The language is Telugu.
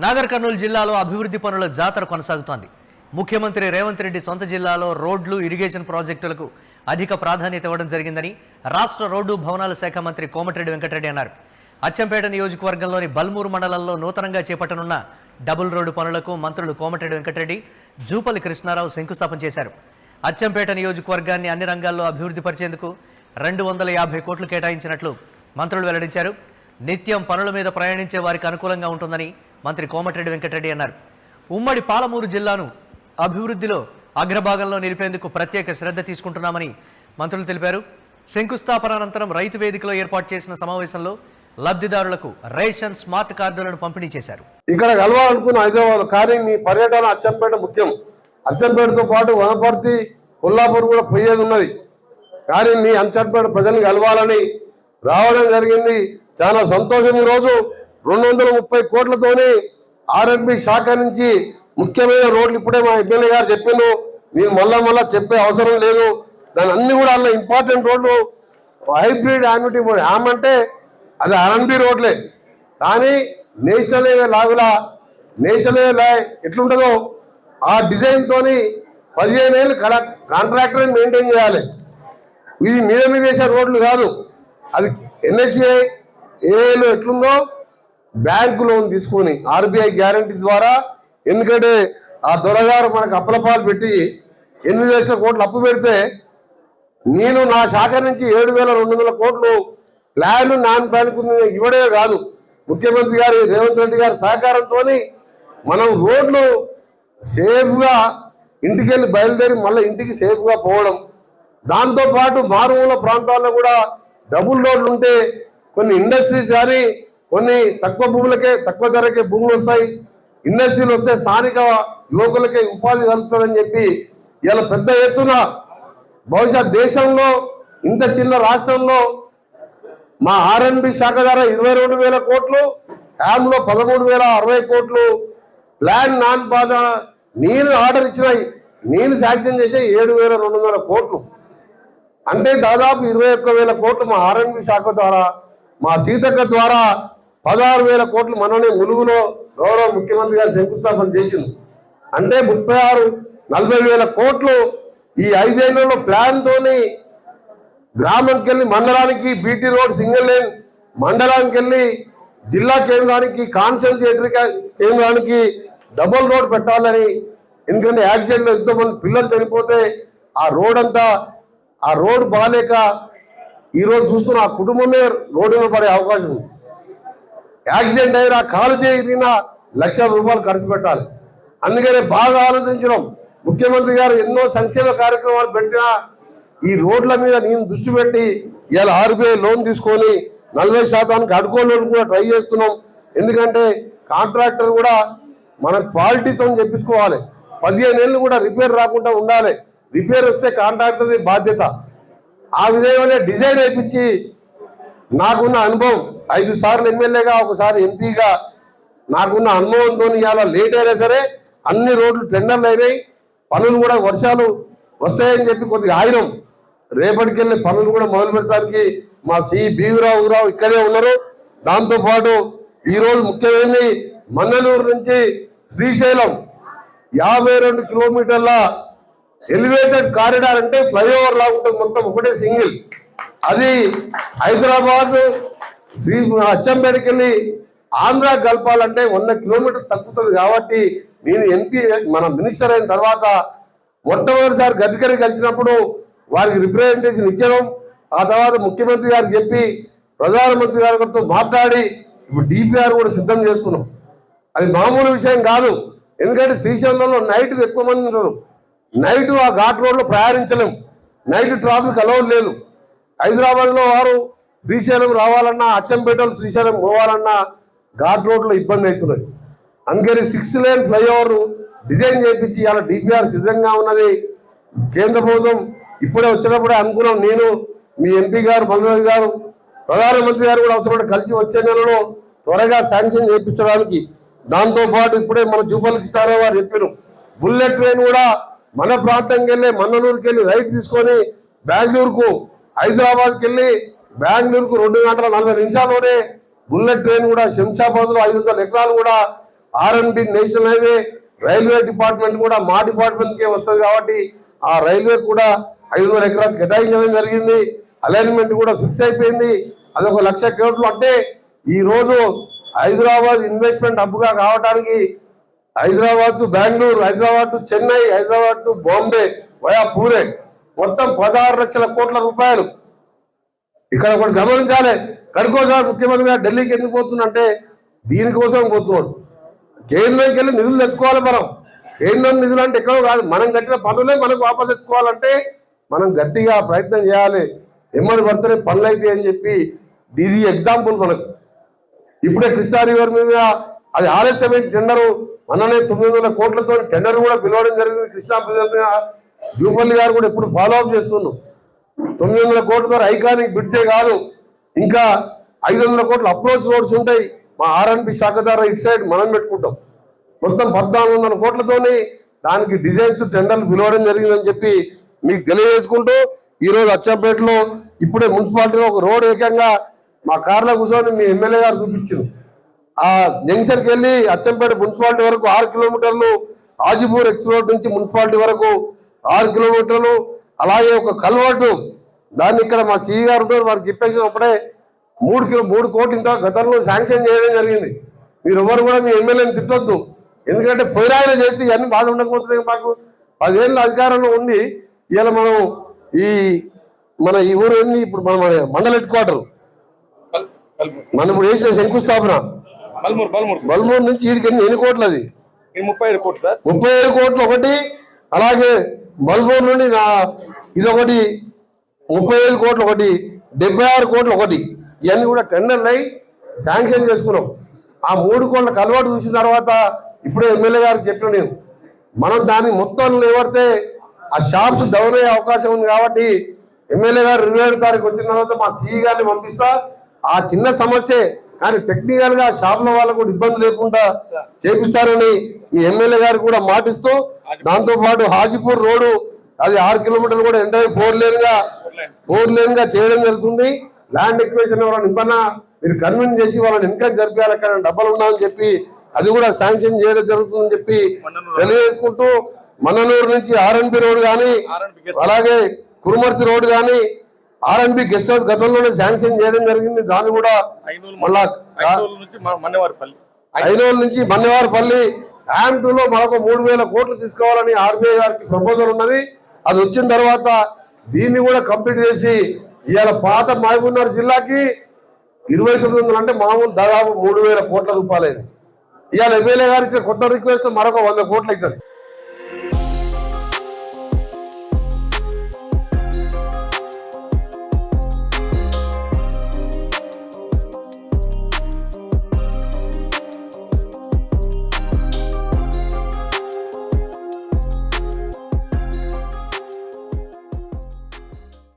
నాగర్ కర్నూలు జిల్లాలో అభివృద్ధి పనుల జాతర కొనసాగుతోంది. ముఖ్యమంత్రి రేవంత్ రెడ్డి సొంత జిల్లాలో రోడ్లు, ఇరిగేషన్ ప్రాజెక్టులకు అధిక ప్రాధాన్యత ఇవ్వడం జరిగిందని రాష్ట్ర రోడ్డు భవనాల శాఖ మంత్రి కోమటిరెడ్డి వెంకటరెడ్డి అన్నారు. అచ్చంపేట నియోజకవర్గంలోని బల్మూరు మండలంలో నూతనంగా చేపట్టనున్న డబుల్ రోడ్డు పనులకు మంత్రులు కోమటిరెడ్డి వెంకటరెడ్డి, జూపల్లి కృష్ణారావు శంకుస్థాపన చేశారు. అచ్చంపేట నియోజకవర్గాన్ని అన్ని రంగాల్లో అభివృద్ధి పరిచేందుకు 250 కోట్లు కేటాయించినట్లు మంత్రులు వెల్లడించారు. నిత్యం పనుల మీద ప్రయాణించే వారికి అనుకూలంగా ఉంటుందని మంత్రి కోమటిరెడ్డి వెంకటరెడ్డి అన్నారు. ఉమ్మడి పాలమూరు జిల్లాను అభివృద్ధిలో అగ్రభాగంలో నిలిపేందుకు ప్రత్యేక శ్రద్ధ తీసుకుంటున్నామని మంత్రులు తెలిపారు. శంకుస్థాపన అనంతరం రైతు వేదికలో ఏర్పాటు చేసిన సమావేశంలో లబ్ధిదారులకు రేషన్ స్మార్ట్ కార్డులను పంపిణీ చేశారు. ఇక్కడ కలవాలనుకున్న హైదరాబాద్ కానీ మీ పర్యటన అచ్చంపేట ముఖ్యం. అచ్చంపేటతో పాటు వనపర్తి, కొల్లాపూర్ కూడా పోయేది ఉన్నది. కానీ మీ అచ్చంపేట ప్రజల్ని కలవాలని రావడం జరిగింది. చాలా సంతోషం. ఈరోజు 230 కోట్లతోని ఆర్ఎండ్బి శాఖ నుంచి ముఖ్యమైన రోడ్లు ఇప్పుడే మా ఎమ్మెల్యే గారు చెప్పిండు. నేను మళ్ళా చెప్పే అవసరం లేదు. దాని అన్ని కూడా అలా ఇంపార్టెంట్ రోడ్లు హైబ్రిడ్ యాన్యుటీ యామ్ అంటే అది ఆర్ఎండ్బి రోడ్లే. కానీ నేషనల్ హైవే లాగులా నేషనల్ హైవే ఎట్లుంటుందో ఆ డిజైన్ తోని 15 ఏళ్ళు కాంట్రాక్టర్ మెయింటైన్ చేయాలి. ఇది మీద వేసే రోడ్లు కాదు. అది ఎన్హెచ్ఏ ఏలో ఎట్లుందో బ్యాంకు లోన్ తీసుకొని ఆర్బీఐ గ్యారంటీ ద్వారా, ఎందుకంటే ఆ దొరగారు మనకు అప్పలపాలు పెట్టి 8 లక్షల కోట్లు అప్పు పెడితే నేను నా శాఖ నుంచి 7,200 కోట్లు ప్లాన్ నాన్ ప్లాన్ ఇవ్వడమే కాదు, ముఖ్యమంత్రి గారు రేవంత్ రెడ్డి గారి సహకారంతో మనం రోడ్లు సేఫ్గా ఇంటికి వెళ్ళి బయలుదేరి మళ్ళీ ఇంటికి సేఫ్గా పోవడం. దాంతోపాటు మారుమూల ప్రాంతాల్లో కూడా డబుల్ రోడ్లు ఉంటే కొన్ని ఇండస్ట్రీస్ కానీ కొన్ని తక్కువ భూములకే తక్కువ ధరకే భూములు వస్తాయి. ఇండస్ట్రీలు వస్తే స్థానిక యువకులకే ఉపాధి కలుగుతుందని చెప్పి ఇలా పెద్ద ఎత్తున బహుశా దేశంలో ఇంత చిన్న రాష్ట్రంలో మా ఆర్ఎండ్బి శాఖ ద్వారా 22,000 కోట్లు, హ్యామ్లో 13,060 కోట్లు, ప్లాన్ నాన్ బాధ నేను ఆర్డర్ ఇచ్చినాయి, నేను శాంక్షన్ చేసే 7,200 కోట్లు. అంటే దాదాపు 21,000 కోట్లు మా ఆర్ఎండ్బి శాఖ ద్వారా, మా సీతక్క ద్వారా 16,000 కోట్లు మననే ములుగులో గౌరవ ముఖ్యమంత్రి గారు శంకుస్థాపన చేసింది. అంటే 40,000 కోట్లు ఈ 5 ఏళ్లలో ప్లాన్ తోని గ్రామంకి వెళ్ళి మండలానికి బీటీ రోడ్ సింగిల్ లేన్, మండలానికి వెళ్ళి జిల్లా కేంద్రానికి కాన్సన్ట్రేటరీ కేంద్రానికి డబుల్ రోడ్ పెట్టాలని. ఎందుకంటే యాక్సిడెంట్లో ఎంతోమంది పిల్లలు చనిపోతే ఆ రోడ్ అంతా ఆ రోడ్డు బాగాలేక ఈరోజు చూస్తున్న ఆ కుటుంబమే రోడ్డు మీద పడే అవకాశం ఉంది. యాక్సిడెంట్ అయినా కాలు చేయినా ₹1,00,000 ఖర్చు పెట్టాలి. అందుకనే బాగా ఆలోచించడం. ముఖ్యమంత్రి గారు ఎన్నో సంక్షేమ కార్యక్రమాలు పెట్టినా ఈ రోడ్ల మీద నేను దృష్టి పెట్టి ఇలా ఆర్బీఐ లోన్ తీసుకొని 40% అడ్కో లోన్ కూడా ట్రై చేస్తున్నాం. ఎందుకంటే కాంట్రాక్టర్ కూడా మన క్వాలిటీతో చెప్పించుకోవాలి. 15 ఏళ్ళు కూడా రిపేర్ రాకుండా ఉండాలి. రిపేర్ వస్తే కాంట్రాక్టర్ది బాధ్యత. ఆ విధంగా డిజైన్ వేయించి నాకున్న అనుభవం 5 సార్లు ఎమ్మెల్యేగా, ఒకసారి ఎంపీగా నాకున్న అనుభవంతో ఇవాళ లేట్ అయినా సరే అన్ని రోడ్లు టెండర్లు అయినాయి. పనులు కూడా వర్షాలు వస్తాయని చెప్పి కొద్దిగా ఆగినాం. రేపటికెళ్ళి పనులు కూడా మొదలు పెట్టడానికి మా బీవరావు ఇక్కడే ఉన్నారు. దాంతోపాటు ఈరోజు ముఖ్యమైనది మన్ననూరు నుంచి శ్రీశైలం 52 కిలోమీటర్ల ఎలివేటెడ్ కారిడార్, అంటే ఫ్లైఓవర్ లాగా ఉంటుంది, మొత్తం ఒకటే సింగిల్. అది హైదరాబాద్ అచ్చంపేటకి వెళ్ళి ఆంధ్ర కలపాలంటే 100 కిలోమీటర్లు తగ్గుతుంది. కాబట్టి నేను ఎంపీ మన మినిస్టర్ అయిన తర్వాత మొట్టమొదటిసారి గడ్కరీ కలిసినప్పుడు వారికి రిప్రజెంటేషన్ ఇచ్చడం, ఆ తర్వాత ముఖ్యమంత్రి గారికి చెప్పి ప్రధానమంత్రి గారితో మాట్లాడి ఇప్పుడు డిపిఆర్ కూడా సిద్ధం చేస్తున్నాం. అది మామూలు విషయం కాదు. ఎందుకంటే శ్రీశైలంలో నైట్ ఎక్కువ మంది ఉన్నారు. నైట్ ఆ ఘాట్ రోడ్లో ప్రయాణించలేం. నైట్ ట్రాఫిక్ అలౌడ్ లేదు. హైదరాబాద్లో వారు శ్రీశైలం రావాలన్నా, అచ్చంపేటలో శ్రీశైలం పోవాలన్నా ఘాట్ రోడ్లో ఇబ్బంది అవుతున్నది. అందుకని 6 లేన్ ఫ్లైఓవర్ డిజైన్ చేయించి ఇలా డిపిఆర్ సిద్ధంగా ఉన్నది. కేంద్ర ప్రభుత్వం ఇప్పుడే వచ్చినప్పుడే అనుకున్నాం. నేను, మీ ఎంపీ గారు, మంత్రి గారు, ప్రధానమంత్రి గారు కూడా అవసరమైన కలిసి వచ్చే నెలలో త్వరగా శాంక్షన్ చేయించడానికి. దాంతోపాటు ఇప్పుడే మన జూపల్లి కృష్ణారావు గారు చెప్పిన బుల్లెట్ ట్రైన్ కూడా మన ప్రాంతంకి వెళ్ళి మన్ననూరుకి వెళ్ళి రైట్ తీసుకొని బెంగళూరుకు, హైదరాబాద్కి వెళ్ళి బెంగళూరుకు 2 గంటల 40 నిమిషాల్లోనే బుల్లెట్ ట్రైన్ కూడా శంషాబాద్లో 500 ఎకరాలు కూడా R&B national highway railway department కూడా మా డిపార్ట్మెంట్కే వస్తుంది కాబట్టి ఆ రైల్వే కూడా 500 ఎకరాలు కేటాయించడం జరిగింది. అలైన్మెంట్ కూడా ఫిక్స్ అయిపోయింది. అది 1 లక్ష కోట్లు. అంటే ఈ రోజు హైదరాబాద్ ఇన్వెస్ట్మెంట్ హబ్గా కావడానికి Hyderabad to Bengaluru, Hyderabad to Chennai, Hyderabad to Bombay via పూరే మొత్తం 16 లక్షల కోట్ల రూపాయలు. ఇక్కడ ఒకటి గమనించాలి. కడుకోసారి ముఖ్యమంత్రి గారు ఢిల్లీకి ఎందుకు పోతుందంటే దీనికోసం పోతున్నాడు. కేంద్రంకి వెళ్ళి నిధులు తెచ్చుకోవాలి. మనం కేంద్రం నిధులు అంటే ఎక్కడో కాదు, మనం కట్టిన పనులే మనకు వాపసు తెచ్చుకోవాలంటే మనం గట్టిగా ప్రయత్నం చేయాలి. ఎమ్మడి పడితేనే పనులు అయితే అని చెప్పి ఇది ఎగ్జాంపుల్ మనకు. ఇప్పుడే కృష్ణా రివర్ మీద అది ఆలస్యమైన టెండరు మననే 900 కోట్లతో టెండర్ కూడా పిలవడం జరిగింది. కృష్ణా జూపల్లి గారు కూడా ఇప్పుడు ఫాలో అప్ చేస్తున్నాం. 900 కోట్లతో ఐకానిక్ బ్రిడ్జే కాదు, ఇంకా 500 కోట్ల అప్రోచ్ రోడ్స్ ఉంటాయి. మా R&B శాఖ ద్వారా ఇటు సైడ్ మనం పెట్టుకుంటాం. మొత్తం 1400 కోట్లతోని దానికి డిజైన్స్ టెండర్లు పిలవడం జరిగిందని చెప్పి మీకు తెలియజేసుకుంటూ ఈరోజు అచ్చంపేటలో ఇప్పుడే మున్సిపాలిటీలో ఒక రోడ్ ఏకంగా మా కార్లో కూర్చొని మీ ఎమ్మెల్యే గారు చూపించారు. ఆ జంక్షన్కి వెళ్ళి అచ్చంపేట మున్సిపాలిటీ వరకు 6 కిలోమీటర్లు, హాజీపూర్ ఎక్స్ రోడ్ నుంచి మున్సిపాలిటీ వరకు 6 కిలోమీటర్లు, అలాగే ఒక కల్వర్టు దాన్ని ఇక్కడ మా సిఈ గారు ఉన్నారు వారికి చెప్పేసినప్పుడే 3 కోట్లు ఇంకా గతంలో శాంక్షన్ చేయడం జరిగింది. మీరు ఎవరు కూడా మీ ఎమ్మెల్యేని తిట్టొద్దు, ఎందుకంటే పొయ్యిరాయిన చేసి ఇవన్నీ బాధ ఉండకపోతున్నాయి. మాకు 10 ఏళ్ళ అధికారంలో ఉంది. ఇలా మనం మన ఈ ఊరు ఏంది ఇప్పుడు మన మండల హెడ్ క్వార్టర్ మనం ఇప్పుడు వేసిన శంకుస్థాపన బల్మూరు నుంచి వీడికి ఎన్ని కోట్లు? అది 35 కోట్లు సార్. 35 కోట్లు ఒకటి, అలాగే బల్మూరు నుండి ఇదొకటి 35 కోట్లు ఒకటి, 76 కోట్లు ఒకటి. ఇవన్నీ కూడా టెండర్లు అయి శాంక్షన్ చేసుకున్నాం. ఆ 3 కోట్ల కలవాటు చూసిన తర్వాత ఇప్పుడే ఎమ్మెల్యే గారికి చెప్పిన నేను మనం దాన్ని మొత్తం లేవడితే ఆ షాప్స్ డౌన్ అయ్యే అవకాశం ఉంది. కాబట్టి ఎమ్మెల్యే గారు 27 తారీఖు వచ్చిన తర్వాత మా సిఈ గారిని పంపిస్తా. ఆ చిన్న సమస్యే కానీ టెక్నికల్ గా షాపుల వాళ్ళకు కూడా ఇబ్బంది లేకుండా చేపిస్తారని మీ ఎమ్మెల్యే గారికి కూడా మాటిస్తూ, దాంతో పాటు హాజీపూర్ రోడ్డు అది 6 కిలోమీటర్లు కూడా ఎంటర్ 4 లేన్ గా చేయడం జరుగుతుంది. ల్యాండ్ ఎక్వేషన్ ఎవరైనా ఇబ్బంది మీరు కన్విన్స్ చేసి వాళ్ళని ఎన్కరేజ్ జరిపాలి, అక్కడ డబ్బులు ఉన్నాయని చెప్పి అది కూడా శాంక్షన్ చేయడం జరుగుతుందని చెప్పి తెలియజేసుకుంటూ, మన్ననూరు నుంచి R&B రోడ్ కానీ అలాగే కురుమర్తి రోడ్ కానీ R&B గెస్ట్ హౌస్ గతంలోనే శాంక్షన్ చేయడం జరిగింది. దాన్ని కూడా మళ్ళా ఐనోల్ నుంచి మన్నెవారిపల్లి AM2 లో మరొక 3000 కోట్లు తీసుకోవాలని RBI గారికి ప్రపోజల్ ఉన్నది. అది వచ్చిన తర్వాత దీన్ని కూడా కంప్లీట్ చేసి ఇవాళ పాత మహబూబ్నగర్ జిల్లాకి 2900 అంటే మామూలు దాదాపు 3000 కోట్ల రూపాయలు అయింది. ఇవాళ ఎమ్మెల్యే గారికి కొత్త రిక్వెస్ట్ మరొక 100 కోట్లు అవుతుంది.